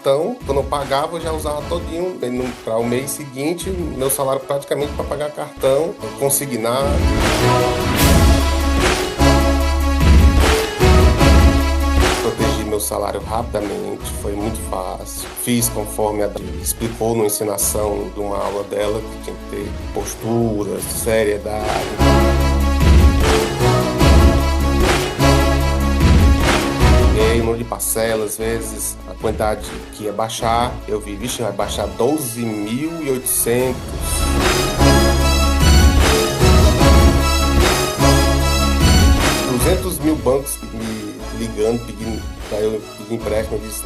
cartão, quando eu pagava, eu já usava todinho para o mês seguinte, meu salário praticamente para pagar cartão, consignado. Protegi meu salário rapidamente, foi muito fácil. Fiz conforme a Adri explicou na ensinação de uma aula dela, que tinha que ter postura, seriedade. Peguei um de parcela, às vezes a quantidade que ia baixar, eu vi, vixe, vai baixar 12.800. 200.000 bancos me ligando, pedindo para eu pedir empréstimo. Eu disse,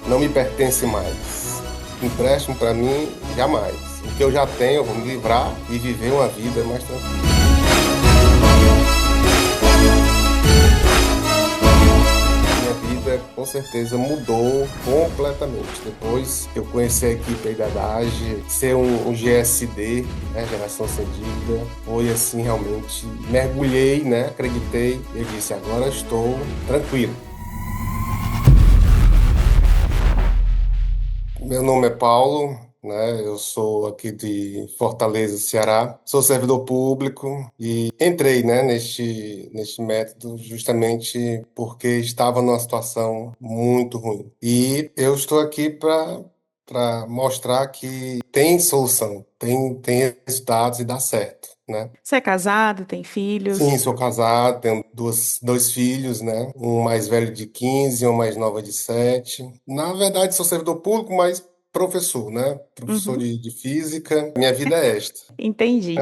não me pertence mais. Empréstimo para mim, jamais. O que eu já tenho, eu vou me livrar e viver uma vida mais tranquila. Minha vida, com certeza, mudou completamente. Depois que eu conheci a equipe aí da DAGE, ser um GSD, né, Geração Sem Dívida, foi assim, realmente, mergulhei, né, acreditei, eu disse, agora estou tranquilo. Meu nome é Paulo, né? Eu sou aqui de Fortaleza, Ceará. Sou servidor público e entrei, né, neste método justamente porque estava numa situação muito ruim. E eu estou aqui para mostrar que tem solução, tem resultados e dá certo, né? Você é casado, tem Sim, filhos? sou casado, tenho dois filhos, né? Um mais velho de 15 e uma mais nova de 7. Na verdade, sou servidor público, mas professor, né? Professor Uhum, de física. Minha vida é esta. entendi.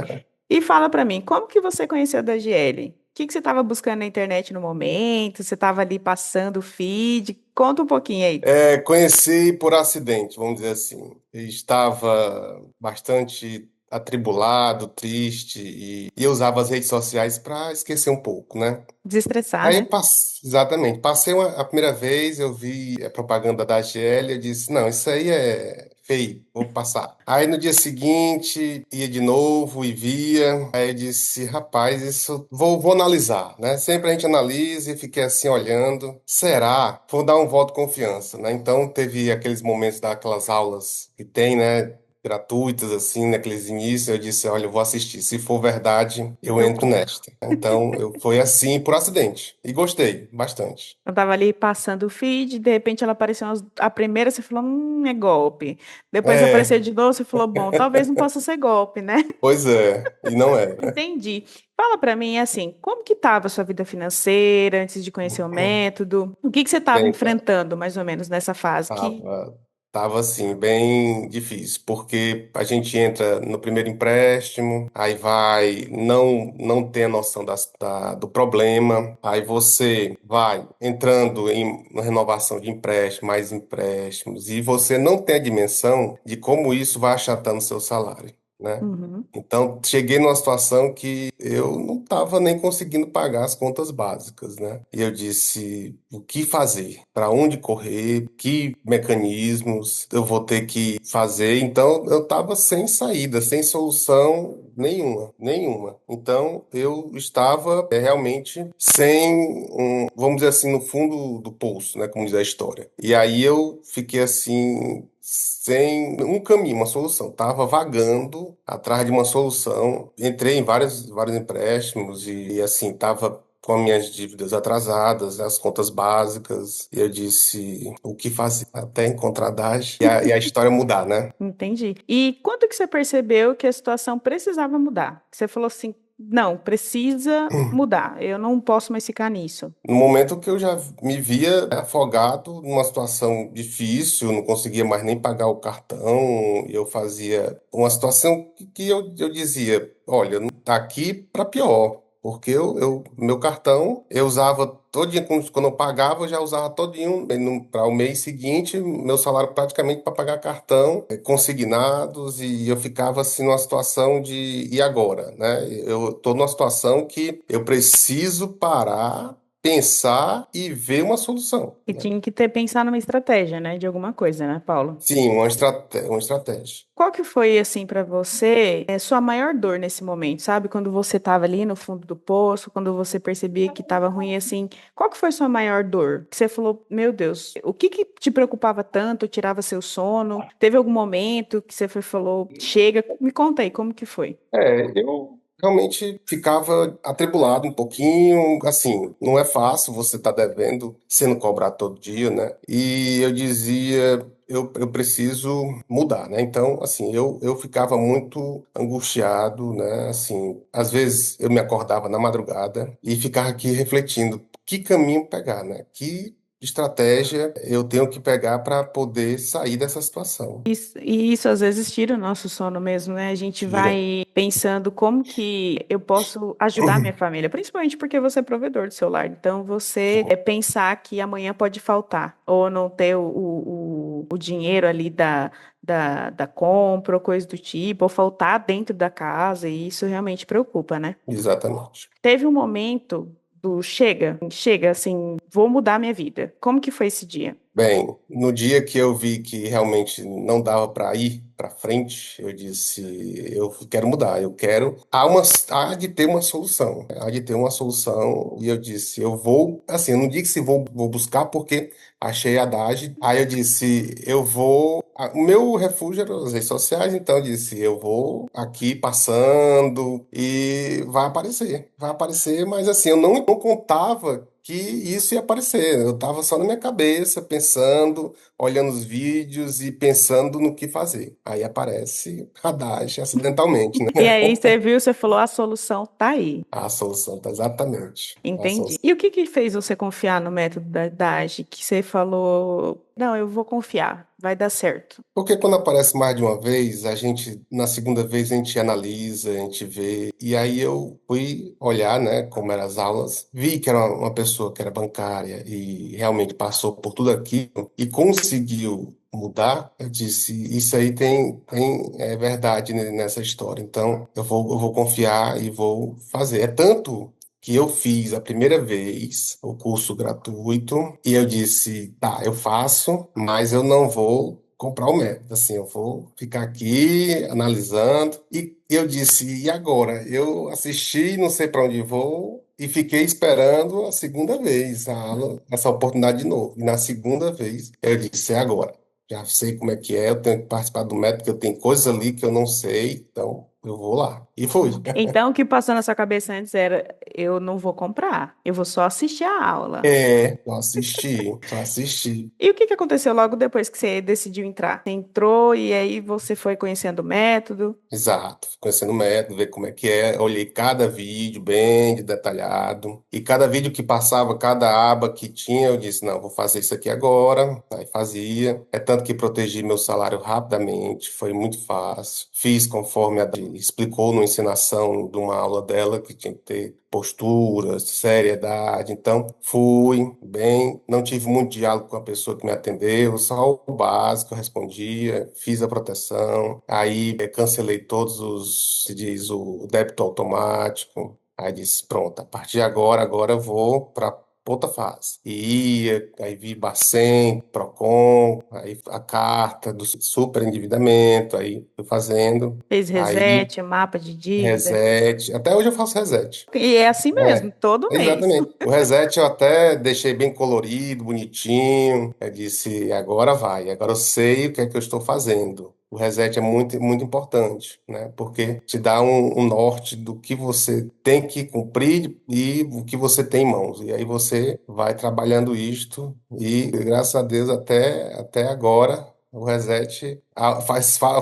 E fala pra mim, como que você conheceu a DGL? O que que você estava buscando na internet no momento? Você estava ali passando o feed? Conta um pouquinho aí. Conheci por acidente, vamos dizer assim. Eu estava bastante atribulado, triste e eu usava as redes sociais para esquecer um pouco, né? Desestressar, né? Exatamente, passei a primeira vez, eu vi a propaganda da GL, eu disse, não, isso aí é feio, vou passar. Aí no dia seguinte, ia de novo e via, aí eu disse, rapaz, isso, vou analisar, né? Sempre a gente analisa e fiquei assim olhando, será? Vou dar um voto de confiança, né? Então teve aqueles momentos daquelas aulas que tem, né? Gratuitas, assim, naqueles inícios, eu disse, olha, eu vou assistir. Se for verdade, eu Eu entro compro. nesta. Então, foi assim por acidente. E gostei bastante. Eu tava ali passando o feed, de repente ela apareceu a primeira, você falou, é golpe. Depois apareceu É, de novo, você falou, bom, talvez não possa ser golpe, né? pois é. E não é. Entendi. Fala pra mim, assim, como que estava a sua vida financeira antes de conhecer o método? O que que você estava Bem, cara, enfrentando, mais ou menos, nessa fase? tava assim, bem difícil, porque a gente entra no primeiro empréstimo, aí vai, não tem a noção do problema, aí você vai entrando em uma renovação de empréstimo, mais empréstimos, e você não tem a dimensão de como isso vai achatando o seu salário, né? Uhum. Então, cheguei numa situação que eu não estava nem conseguindo pagar as contas básicas, né? E eu disse, o que fazer? Para onde correr? Que mecanismos eu vou ter que fazer? Então, eu estava sem saída, sem solução nenhuma. Então, eu estava realmente sem vamos dizer assim, no fundo do poço, né? Como diz a história. E aí eu fiquei assim sem um caminho, uma solução. Tava vagando atrás de uma solução. Entrei em vários empréstimos e assim, tava com as minhas dívidas atrasadas, né, as contas básicas. E eu disse, o que fazer? Até encontrar a DAGE e a história mudar, né? Entendi. E quando que você percebeu que a situação precisava mudar? Você falou assim, não, precisa mudar, eu não posso mais ficar nisso. No momento que eu já me via afogado numa situação difícil, não conseguia mais nem pagar o cartão, eu fazia uma situação que eu dizia, olha, tá aqui para pior, porque meu cartão eu usava todinho, quando eu pagava, eu já usava todinho para o mês seguinte, meu salário praticamente para pagar cartão, consignados, e eu ficava assim numa situação de, e agora, né? Eu tô numa situação que eu preciso parar, pensar e ver uma solução, E né? tinha que ter pensar numa estratégia, né, de alguma coisa, né, Paulo? Sim, uma estratégia. Qual que foi, assim, para você, sua maior dor nesse momento, sabe? Quando você estava ali no fundo do poço, quando você percebia que estava ruim, assim, qual que foi sua maior dor? Que você falou, meu Deus, o que que te preocupava tanto, tirava seu sono? Teve algum momento que você falou, chega, me conta aí, como que foi? Eu realmente ficava atribulado um pouquinho, assim, não é fácil você estar devendo, sendo cobrado todo dia, né? E eu dizia, eu preciso mudar, né? Então, assim, eu ficava muito angustiado, né? Assim, às vezes eu me acordava na madrugada e ficava aqui refletindo, que caminho pegar, né? Que estratégia eu tenho que pegar para poder sair dessa situação. E isso às vezes tira o nosso sono mesmo, né? A gente Tira. vai pensando como que eu posso ajudar minha família, principalmente porque você é provedor do seu lar. Então, você é pensar que amanhã pode faltar, ou não ter o dinheiro ali da compra, ou coisa do tipo, ou faltar dentro da casa, e isso realmente preocupa, né? Exatamente. Teve um momento do chega, chega, assim, vou mudar minha vida. Como que foi esse dia? Bem, no dia que eu vi que realmente não dava para ir para frente, eu disse, eu quero mudar, eu quero, há de ter uma solução, há de ter uma solução, e eu disse, eu vou, assim, eu não disse vou buscar porque achei a Haddad, aí eu disse, o meu refúgio era as redes sociais, então eu disse, eu vou aqui passando e vai aparecer, mas assim, eu não contava que isso ia aparecer. Eu estava só na minha cabeça, pensando, olhando os vídeos e pensando no que fazer. Aí aparece Haddad acidentalmente, né? E aí você viu, você falou, a solução tá aí. A solução tá exatamente. A Entendi. solução. E o que que fez você confiar no método da AGE? Que você falou, não, eu vou confiar, vai dar certo. Porque quando aparece mais de uma vez, na segunda vez, a gente analisa, a gente vê. E aí eu fui olhar, né, como eram as aulas, vi que era uma pessoa que era bancária e realmente passou por tudo aquilo e conseguiu mudar. Eu disse, isso aí é verdade nessa história. Então, eu vou confiar e vou fazer. É tanto que eu fiz a primeira vez o curso gratuito e eu disse, tá, eu faço, mas eu não vou comprar o método, assim, eu vou ficar aqui analisando e eu disse, e agora? Eu assisti, não sei para onde vou e fiquei esperando a segunda vez a aula, essa oportunidade de novo. E na segunda vez eu disse, é agora. Já sei como é que é, eu tenho que participar do método, que eu tenho coisas ali que eu não sei, então eu vou lá. E fui. Então, o que passou na sua cabeça antes era, eu não vou comprar, eu vou só assistir a aula. Só assisti. E o que que aconteceu logo depois que você decidiu entrar? Você entrou e aí você foi conhecendo o método? Exato, conhecendo o método, ver como é que é. Olhei cada vídeo bem detalhado. E cada vídeo que passava, cada aba que tinha, eu disse, não, vou fazer isso aqui agora. Aí fazia. É tanto que protegi meu salário rapidamente, foi muito fácil. Fiz conforme a Adri explicou na ensinação de uma aula dela, que tinha que ter postura, seriedade. Então, fui bem, não tive muito diálogo com a pessoa que me atendeu, só o básico, eu respondia, fiz a proteção, aí cancelei todos se diz, o débito automático. Aí disse, pronto, a partir de agora eu vou para outra fase. E ia, aí vi Bacen, Procon, aí a carta do superendividamento, aí fui fazendo. Fez Aí reset, mapa de dívida? reset. Até hoje eu faço reset. E é assim mesmo, É, todo mês. exatamente. O reset eu até deixei bem colorido, bonitinho. Eu disse, agora vai, agora eu sei o que é que eu estou fazendo. O reset é muito, muito importante, né? Porque te dá um norte do que você tem que cumprir e o que você tem em mãos. E aí você vai trabalhando isto e, graças a Deus, até agora, o reset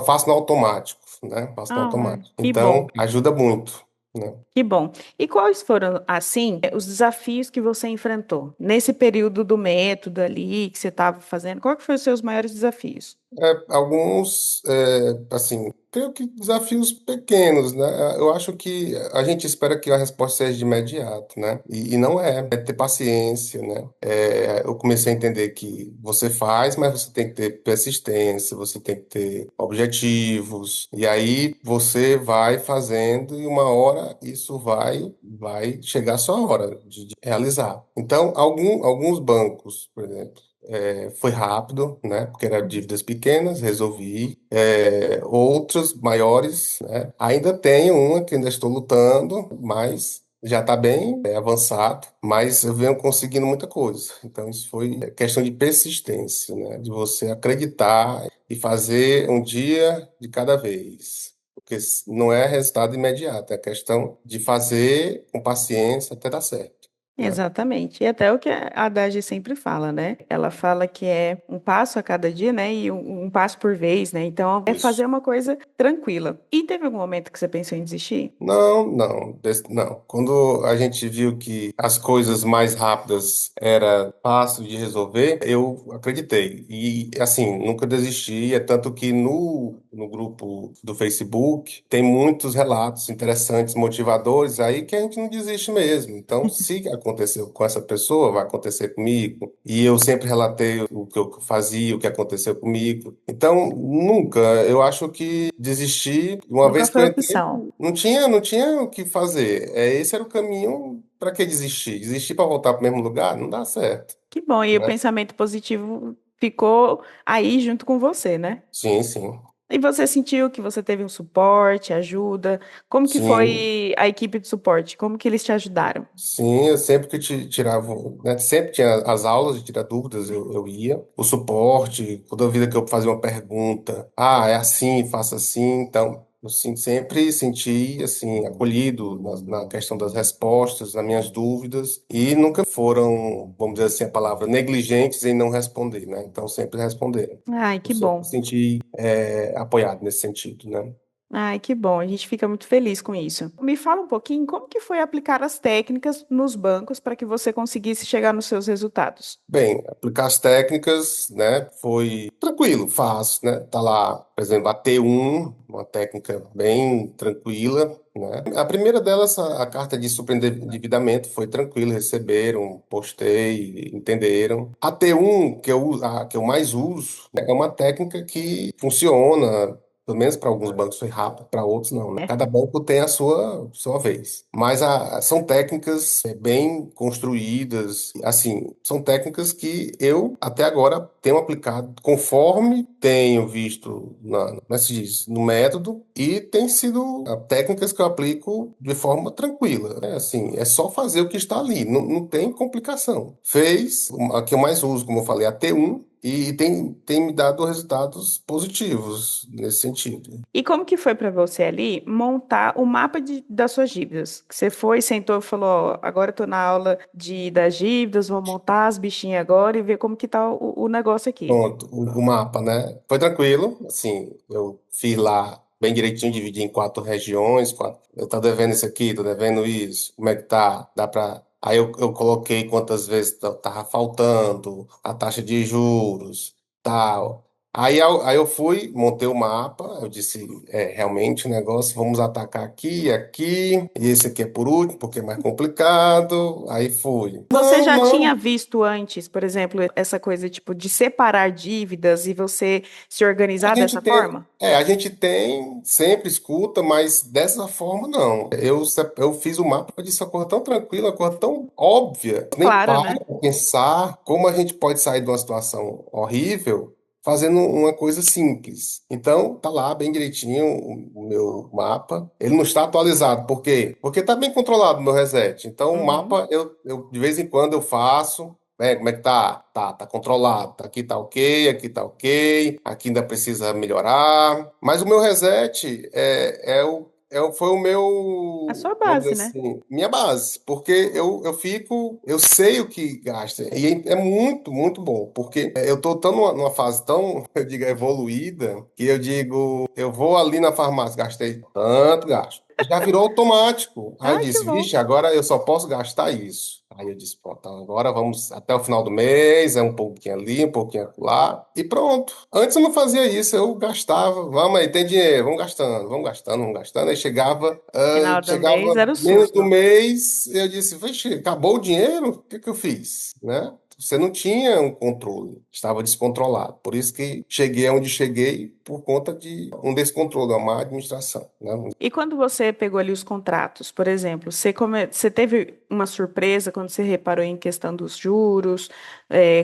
faço no automático, né? Faço no Ah, automático. que bom, Então, ajuda muito, né? que bom. E quais foram, assim, os desafios que você enfrentou nesse período do método ali que você estava fazendo? Qual que foram os seus maiores desafios? Alguns, assim, creio que desafios pequenos, né? Eu acho que a gente espera que a resposta seja de imediato, né? E não é, é ter paciência, né? Eu comecei a entender que você faz, mas você tem que ter persistência, você tem que ter objetivos, e aí você vai fazendo e uma hora isso vai chegar a sua hora de realizar. Então, alguns bancos, por exemplo, foi rápido, né? Porque eram dívidas pequenas, resolvi. Outros maiores, né? Ainda tenho uma que ainda estou lutando, mas já está bem avançado. Mas eu venho conseguindo muita coisa. Então, isso foi questão de persistência, né? De você acreditar e fazer um dia de cada vez. Porque não é resultado imediato, é questão de fazer com paciência até dar certo, né? Exatamente. E até o que a Dagi sempre fala, né? Ela fala que é um passo a cada dia, né? E um passo por vez, né? Então, é Isso. fazer uma coisa tranquila. E teve algum momento que você pensou em desistir? Não. Quando a gente viu que as coisas mais rápidas era fácil de resolver, eu acreditei. E, assim, nunca desisti. É tanto que no grupo do Facebook tem muitos relatos interessantes, motivadores, aí que a gente não desiste mesmo. Então, se aconteceu com essa pessoa, vai acontecer comigo. E eu sempre relatei o que eu fazia, o que aconteceu comigo. Então, nunca. Eu acho que desistir, uma Nunca vez que eu foi entrei, opção. não tinha o que fazer. Esse era o caminho. Para que desistir? Desistir para voltar para o mesmo lugar? Não dá certo, Que bom. E o né? pensamento positivo ficou aí junto com você, né? Sim, sim. E você sentiu que você teve um suporte, ajuda? Como que Sim, foi a equipe de suporte? Como que eles te ajudaram? sim, eu sempre que tirava, né, sempre tinha as aulas de tirar dúvidas, eu ia. O suporte, toda vida que eu fazia uma pergunta, é assim, faça assim, então eu sempre senti assim acolhido na questão das respostas, nas minhas dúvidas e nunca foram, vamos dizer assim, a palavra negligentes em não responder, né? Então sempre responderam. Ai, Eu que sempre me bom. senti apoiado nesse sentido, né? Ai, que bom. A gente fica muito feliz com isso. Me fala um pouquinho como que foi aplicar as técnicas nos bancos para que você conseguisse chegar nos seus resultados. Bem, aplicar as técnicas, né, foi tranquilo, fácil, né? Tá lá, por exemplo, a T1, uma técnica bem tranquila, né? A primeira delas, a carta de superendividamento, foi tranquilo, receberam, postei, entenderam. A T1, a que eu mais uso, né, é uma técnica que funciona. Pelo menos para alguns bancos foi rápido, para outros não, né? É. Cada banco tem a sua vez. Mas são técnicas bem construídas, assim, são técnicas que eu até agora tenho aplicado conforme tenho visto como é que se diz, no método e tem sido técnicas que eu aplico de forma tranquila. É assim, é só fazer o que está ali, não tem complicação. Fez, a que eu mais uso, como eu falei, a T1. E tem me dado resultados positivos nesse sentido. E como que foi para você ali montar o mapa das suas dívidas? Que você foi, sentou e falou, ó, agora eu tô na aula das dívidas, vou montar as bichinhas agora e ver como que tá o negócio aqui. Pronto, o mapa, né? Foi tranquilo, assim, eu fiz lá bem direitinho, dividi em 4 regiões, eu tô devendo isso aqui, tô devendo isso, como é que tá? Dá pra... Aí eu coloquei quantas vezes tava faltando, a taxa de juros, tal. Aí eu fui, montei o mapa, eu disse, realmente o negócio, vamos atacar aqui e aqui, e esse aqui é por último, porque é mais complicado, aí fui. Você Não, já tinha não. visto antes, por exemplo, essa coisa tipo de separar dívidas e você se A organizar gente dessa tem, forma? a gente tem, sempre escuta, mas dessa forma não. Eu fiz o mapa de socorro tão tranquilo, uma coisa tão óbvia, nem Claro, para né? pensar como a gente pode sair de uma situação horrível fazendo uma coisa simples. Então, tá lá bem direitinho o meu mapa. Ele não está atualizado, por quê? Porque tá bem controlado o meu reset. Então, o Uhum. mapa eu de vez em quando eu faço. Como é que tá? Tá controlado. Aqui tá ok, aqui tá ok, aqui ainda precisa melhorar. Mas o meu reset foi o A meu, sua vamos dizer base, né? assim, minha base. Porque eu sei o que gasta. E é muito, muito bom. Porque eu tô tão numa fase tão, eu digo, evoluída, que eu digo, eu vou ali na farmácia, gastei tanto gasto. Já virou automático. Aí eu Ah, que disse, bom. vixe, agora eu só posso gastar isso. Aí eu disse, pronto, então agora vamos até o final do mês, é um pouquinho ali, um pouquinho lá, e pronto. Antes eu não fazia isso, eu gastava, vamos aí, tem dinheiro, vamos gastando, vamos gastando, vamos gastando. Aí chegava, Final do mês chegava era o menos do susto. mês, eu disse, vixe, acabou o dinheiro? O que que eu fiz? Né? Você não tinha um controle, estava descontrolado. Por isso que cheguei onde cheguei por conta de um descontrole, uma má administração, né? E quando você pegou ali os contratos, por exemplo, você teve uma surpresa quando você reparou em questão dos juros,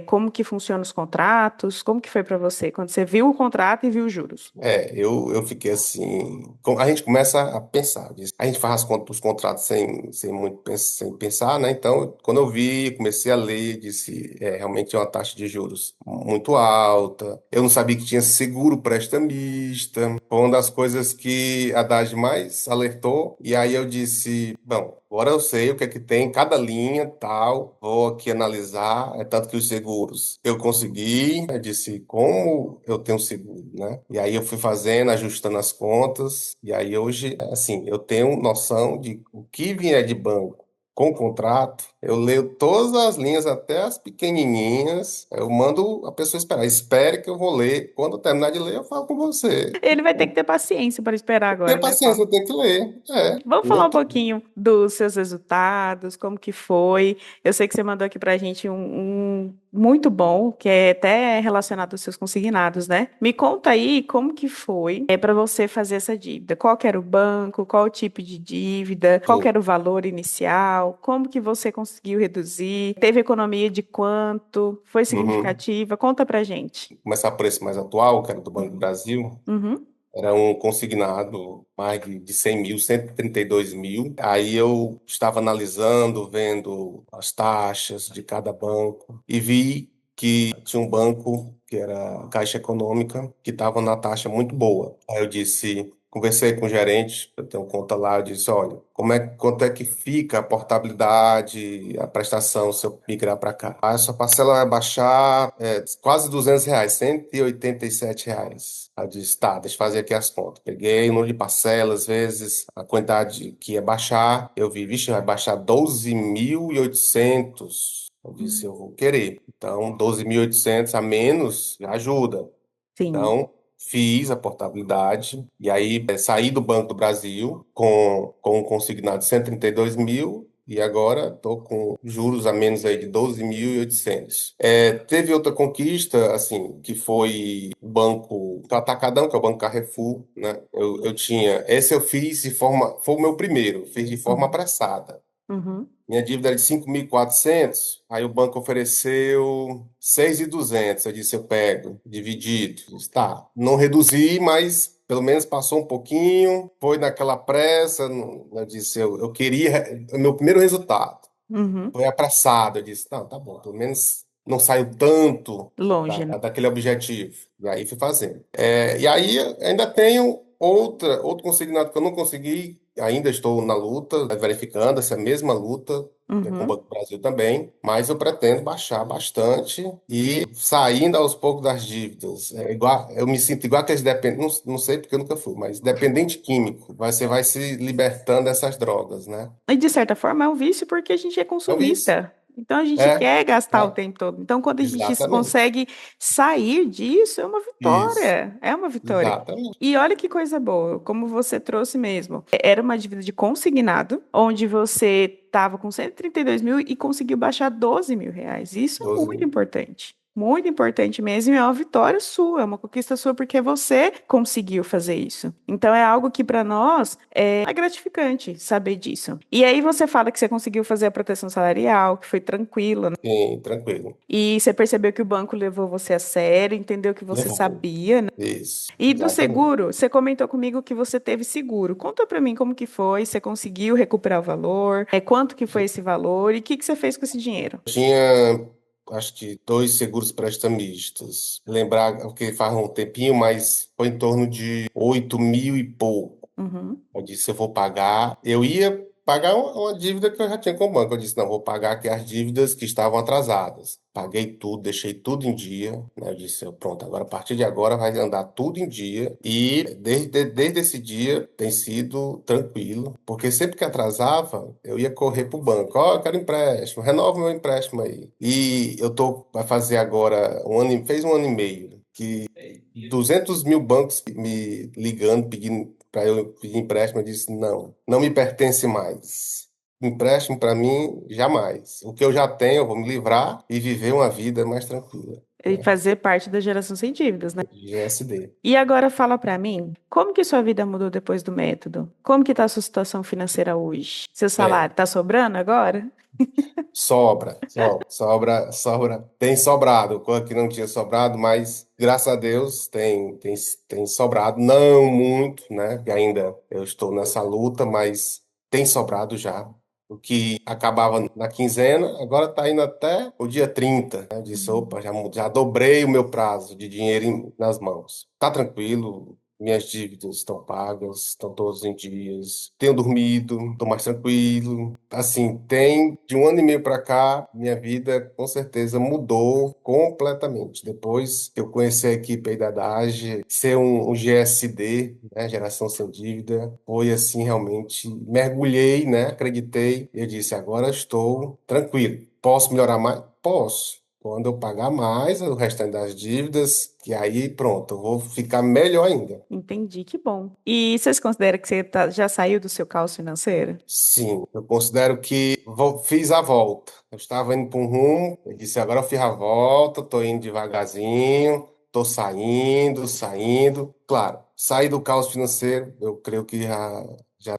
como que funcionam os contratos, como que foi para você quando você viu o contrato e viu os juros? Eu fiquei assim. A gente começa a pensar. A gente faz os contratos sem muito sem pensar, né? Então, quando eu vi, comecei a ler, disse, realmente é uma taxa de juros muito alta. Eu não sabia que tinha seguro prestamista. Foi uma das coisas que a Haddad mais alertou. E aí eu disse, bom, agora eu sei o que é que tem em cada linha, tal. Vou aqui analisar. É tanto que os seguros eu consegui. Eu disse, como eu tenho seguro, né? E aí eu fui fazendo, ajustando as contas. E aí hoje, assim, eu tenho noção de o que vier de banco com contrato. Eu leio todas as linhas, até as pequenininhas. Eu mando a pessoa esperar. Espere que eu vou ler. Quando eu terminar de ler, eu falo com você. Ele vai ter que ter paciência para esperar Tenha agora, né, paciência, Paulo? eu tenho que ler. Vamos falar Nem um pouquinho dos seus resultados, como que foi. Eu sei que você mandou aqui pra gente um muito bom, que é até relacionado aos seus consignados, né? Me conta aí como que foi para você fazer essa dívida. Qual que era o banco, qual o tipo de dívida, qual que tudo. era o valor inicial, como que você conseguiu reduzir, teve economia de quanto, foi Uhum. significativa? Conta pra gente. Começar por esse mais atual, que era do Banco do Brasil. Uhum, Era um consignado, mais de 100 mil, 132 mil. Aí eu estava analisando, vendo as taxas de cada banco e vi que tinha um banco, que era a Caixa Econômica, que estava na taxa muito boa. Aí eu disse, conversei com o gerente, eu tenho conta lá, eu disse, olha, quanto é que fica a portabilidade, a prestação se eu migrar para cá? Aí a sua parcela vai baixar quase R$ 200, R$ 187. Aí eu disse, tá, deixa eu fazer aqui as contas. Peguei o número de parcelas, vezes a quantidade que ia baixar. Eu vi, vixe, vai baixar 12.800. Eu disse, eu vou querer. Então, 12.800 a menos já ajuda. sim. Então, fiz a portabilidade e aí saí do Banco do Brasil com um consignado de 132 mil e agora estou com juros a menos aí de 12.800. Teve outra conquista, assim, que foi o Banco do Atacadão, que é o Banco Carrefour, né? Eu tinha, esse eu fiz de forma, foi o meu primeiro, fiz de forma Uhum. apressada. Uhum. Minha dívida era de 5.400, aí o banco ofereceu 6.200. Eu disse, eu pego, dividido. Eu disse, tá, não reduzi, mas pelo menos passou um pouquinho, foi naquela pressa. Eu disse, eu queria, o meu primeiro resultado Uhum. foi apressado. Eu disse, não, tá bom, pelo menos não saiu tanto Longe, né? daquele objetivo. E aí fui fazendo. E aí ainda tenho outro consignado que eu não consegui, ainda estou na luta, verificando essa mesma luta. Com o Uhum. Banco do Brasil também, mas eu pretendo baixar bastante e saindo aos poucos das dívidas. Igual, eu me sinto igual aqueles dependentes, não sei porque eu nunca fui, mas dependente químico. Você vai se libertando dessas drogas, né? E de certa forma é um vício porque a gente é É um vício. consumista. Então a gente É, quer gastar o é, tempo todo. Então quando a gente exatamente. consegue sair disso, é uma Isso, vitória. É uma vitória. exatamente. E olha que coisa boa, como você trouxe mesmo. Era uma dívida de consignado, onde você estava com 132 mil e conseguiu baixar 12 mil reais. Isso é 12 muito mil. importante. Muito importante mesmo, e é uma vitória sua, é uma conquista sua, porque você conseguiu fazer isso. Então é algo que para nós é gratificante saber disso. E aí você fala que você conseguiu fazer a proteção salarial, que foi tranquilo, né? Sim, tranquilo. E você percebeu que o banco levou você a sério, entendeu que você Levou. sabia, né? Isso, E do exatamente. seguro, você comentou comigo que você teve seguro. Conta para mim como que foi, você conseguiu recuperar o valor, quanto que foi esse valor e o que que você fez com esse dinheiro? Tinha, acho que dois seguros prestamistas. Lembrar, porque faz um tempinho, mas foi em torno de 8 mil e pouco. Uhum, Eu disse, eu vou pagar. Eu ia pagar uma dívida que eu já tinha com o banco. Eu disse, não, vou pagar aqui as dívidas que estavam atrasadas. Paguei tudo, deixei tudo em dia, né? Eu disse, pronto, agora a partir de agora vai andar tudo em dia. E desde esse dia tem sido tranquilo, porque sempre que atrasava, eu ia correr pro banco. Ó, eu quero empréstimo, renova meu empréstimo aí. E vai fazer agora fez um ano e meio. Que 200 mil bancos me ligando, pedindo para eu pedir empréstimo. Eu disse: não, não me pertence mais. Empréstimo para mim, jamais. O que eu já tenho, eu vou me livrar e viver uma vida mais tranquila, E né? fazer parte da geração sem dívidas, né? GSD. E agora fala pra mim, como que sua vida mudou depois do método? Como que tá a sua situação financeira hoje? Seu É, salário tá sobrando agora? sobra. Tem sobrado, coisa que não tinha sobrado, mas graças a Deus tem sobrado. Não muito, né? Que ainda eu estou nessa luta, mas tem sobrado já. O que acabava na quinzena, agora está indo até o dia 30, né? Eu disse, opa, já dobrei o meu prazo de dinheiro nas mãos. Tá tranquilo, minhas dívidas estão pagas, estão todos em dias. Tenho dormido, estou mais tranquilo. Assim, tem de um ano e meio para cá, minha vida com certeza mudou completamente. Depois que eu conheci a equipe aí da DAGE, ser um GSD, né, Geração Sem Dívida, foi assim realmente, mergulhei, né, acreditei, e eu disse, agora estou tranquilo. Posso melhorar mais? Posso. Quando eu pagar mais o restante das dívidas, que aí pronto, eu vou ficar melhor ainda. Entendi, que bom. E você se considera que você já saiu do seu caos financeiro? Sim, eu considero que fiz a volta. Eu estava indo para um rumo, eu disse, agora eu fiz a volta, estou indo devagarzinho, estou saindo. Claro, sair do caos financeiro, eu creio que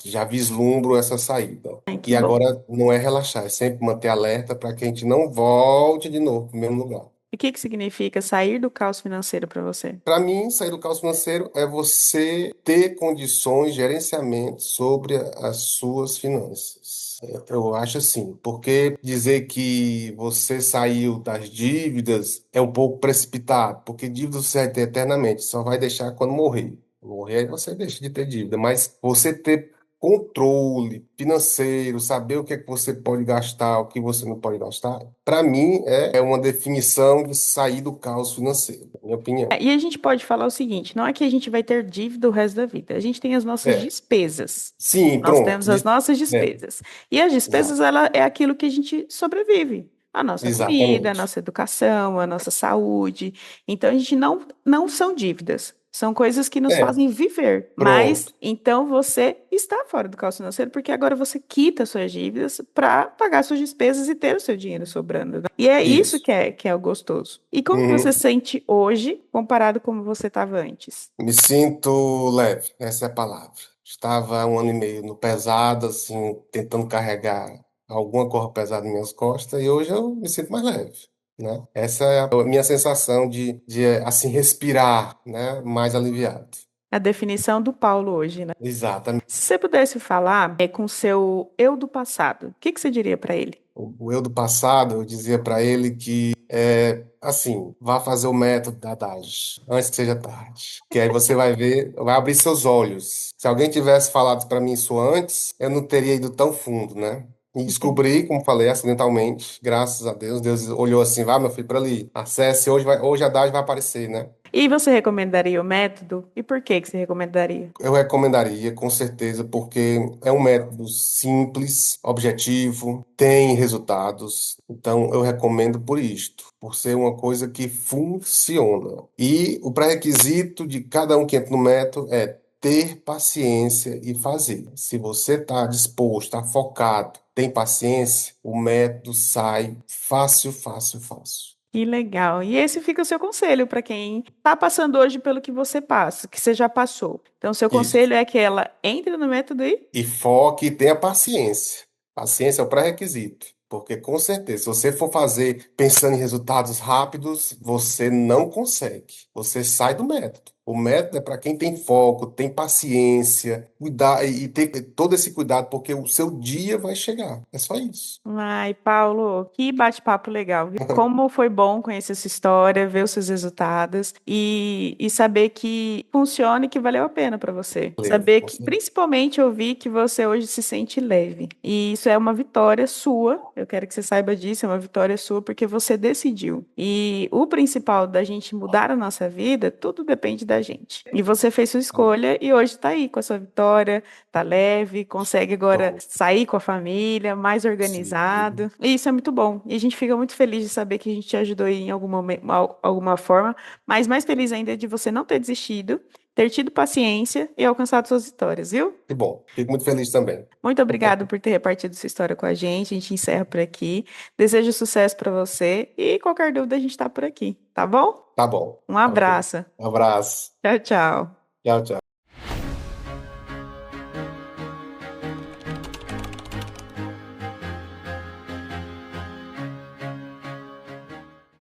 já vislumbro essa saída. Ai, que E bom. agora não é relaxar, é sempre manter alerta para que a gente não volte de novo para o mesmo lugar. E o que que significa sair do caos financeiro para você? Para mim, sair do caos financeiro é você ter condições, gerenciamento sobre as suas finanças. Eu acho assim, porque dizer que você saiu das dívidas é um pouco precipitado, porque dívida você vai ter eternamente, só vai deixar quando morrer. Morrer aí você deixa de ter dívida, mas você ter controle financeiro, saber o que é que você pode gastar, o que você não pode gastar, para mim é uma definição de sair do caos financeiro, na minha opinião. E a gente pode falar o seguinte: não é que a gente vai ter dívida o resto da vida, a gente tem as nossas É, despesas. sim, Nós pronto. temos as nossas É, despesas. E as despesas, exato, ela é aquilo que a gente sobrevive. A nossa comida, a exatamente. nossa educação, a nossa saúde. Então, a gente não são dívidas. São coisas que nos É, fazem viver. Mas, pronto. então, você está fora do caos financeiro porque agora você quita suas dívidas para pagar suas despesas e ter o seu dinheiro sobrando, né? E é isso Isso. que é o gostoso. E como você Uhum. se sente hoje comparado com como você estava antes? Me sinto leve, essa é a palavra. Estava um ano e meio no pesado, assim, tentando carregar alguma coisa pesada em minhas costas, e hoje eu me sinto mais leve, né? Essa é a minha sensação de assim, respirar, né? Mais aliviado. A definição do Paulo hoje, né? Exatamente. Se você pudesse falar com o seu eu do passado, o que que você diria para ele? O eu do passado, eu dizia para ele que, assim, vá fazer o método da DAGE antes que seja tarde. Que aí você vai ver, vai abrir seus olhos. Se alguém tivesse falado para mim isso antes, eu não teria ido tão fundo, né? E Entendi. descobri, como falei, acidentalmente, graças a Deus. Deus olhou assim, vai, meu filho, para ali. Acesse, hoje a DAGE vai aparecer, né? E você recomendaria o método? E por que que você recomendaria? Eu recomendaria, com certeza, porque é um método simples, objetivo, tem resultados. Então, eu recomendo por isto, por ser uma coisa que funciona. E o pré-requisito de cada um que entra no método é ter paciência e fazer. Se você está disposto, está focado, tem paciência, o método sai fácil, fácil, fácil. Que legal. E esse fica o seu conselho para quem está passando hoje pelo que você passa, que você já passou. Então, seu Isso. conselho é que ela entre no método e E foque e tenha paciência. Paciência é o pré-requisito. Porque, com certeza, se você for fazer pensando em resultados rápidos, você não consegue. Você sai do método. O método é para quem tem foco, tem paciência, cuidar e ter todo esse cuidado, porque o seu dia vai chegar. É só isso. Ai, Paulo, que bate-papo legal, viu? Como foi bom conhecer essa história, ver os seus resultados e saber que funciona e que valeu a pena para você. Valeu. Saber que, principalmente, ouvir que você hoje se sente leve. E isso é uma vitória sua. Eu quero que você saiba disso, é uma vitória sua porque você decidiu. E o principal da gente mudar a nossa vida, tudo depende da gente. E você fez sua escolha e hoje está aí com a sua vitória, tá leve, consegue agora Tô, sair com a família, mais sim. organizado. E isso é muito bom. E a gente fica muito feliz de saber que a gente te ajudou em algum momento, alguma forma, mas mais feliz ainda de você não ter desistido, ter tido paciência e alcançado suas vitórias, viu? Que bom. Fico muito feliz também. Muito obrigado por ter repartido sua história com a gente. A gente encerra por aqui. Desejo sucesso para você e qualquer dúvida a gente está por aqui, tá bom? Tá bom. Um Ok. abraço. Um abraço. Tchau, tchau. Tchau, tchau.